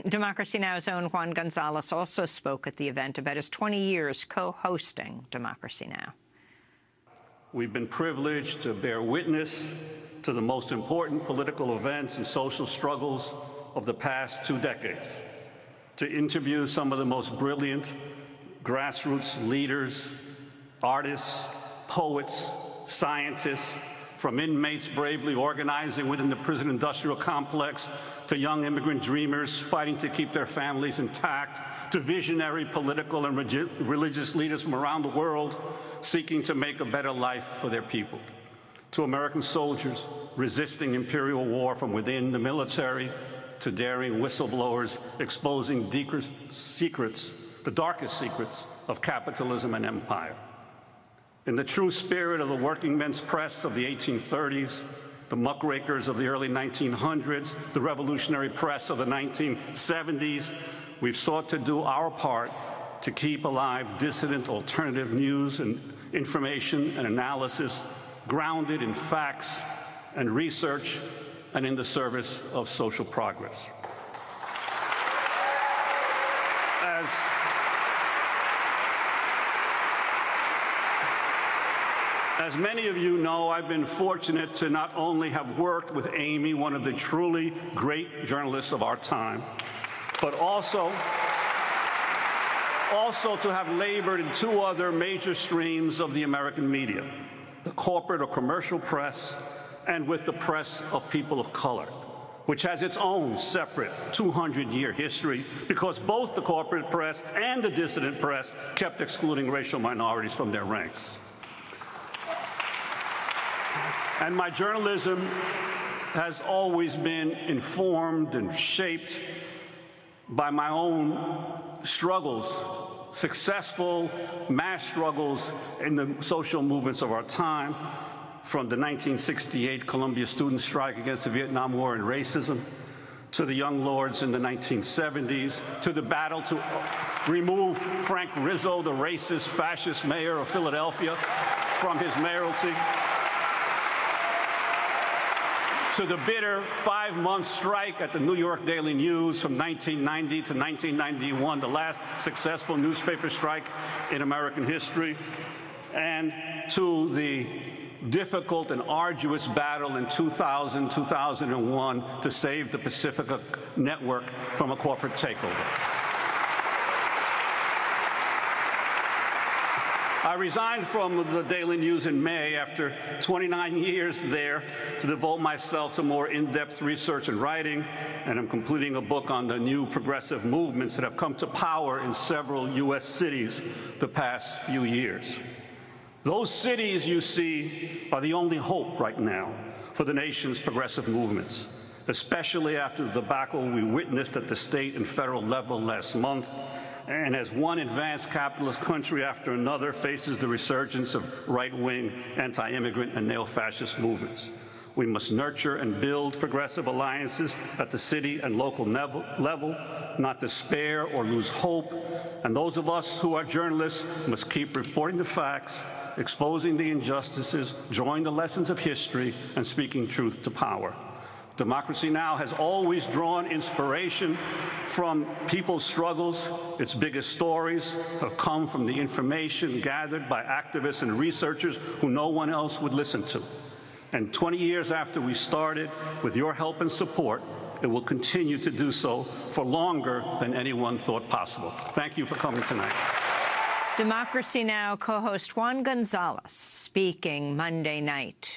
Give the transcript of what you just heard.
Democracy Now!'s own Juan González also spoke at the event about his 20 years co-hosting Democracy Now! We've been privileged to bear witness to the most important political events and social struggles of the past 2 decades, to interview some of the most brilliant grassroots leaders, artists, poets, scientists, from inmates bravely organizing within the prison industrial complex, to young immigrant dreamers fighting to keep their families intact, to visionary political and religious leaders from around the world seeking to make a better life for their people, to American soldiers resisting imperial war from within the military, to daring whistleblowers exposing the darkest secrets of capitalism and empire. In the true spirit of the working men's press of the 1830s, the muckrakers of the early 1900s, the revolutionary press of the 1970s, we've sought to do our part to keep alive dissident alternative news and information and analysis grounded in facts and research and in the service of social progress. As many of you know, I've been fortunate to not only have worked with Amy, one of the truly great journalists of our time, but also to have labored in 2 other major streams of the American media, the corporate or commercial press, and with the press of people of color, which has its own separate 200-year history because both the corporate press and the dissident press kept excluding racial minorities from their ranks. And my journalism has always been informed and shaped by my own struggles, successful mass struggles in the social movements of our time, from the 1968 Columbia student strike against the Vietnam War and racism, to the Young Lords in the 1970s, to the battle to remove Frank Rizzo, the racist, fascist mayor of Philadelphia, from his mayoralty, to the bitter 5-month strike at the New York Daily News from 1990 to 1991, the last successful newspaper strike in American history, and to the difficult and arduous battle in 2000, 2001 to save the Pacifica network from a corporate takeover. I resigned from the Daily News in May after 29 years there to devote myself to more in-depth research and writing, and I'm completing a book on the new progressive movements that have come to power in several U.S. cities the past few years. Those cities, you see, are the only hope right now for the nation's progressive movements, especially after the debacle we witnessed at the state and federal level last month, and as one advanced capitalist country after another faces the resurgence of right-wing, anti-immigrant, and neo-fascist movements. We must nurture and build progressive alliances at the city and local level, not despair or lose hope. And those of us who are journalists must keep reporting the facts, exposing the injustices, drawing the lessons of history, and speaking truth to power. Democracy Now! Has always drawn inspiration from people's struggles. Its biggest stories have come from the information gathered by activists and researchers who no one else would listen to. And 20 years after we started, with your help and support, it will continue to do so for longer than anyone thought possible. Thank you for coming tonight. Democracy Now! Co-host Juan González speaking Monday night.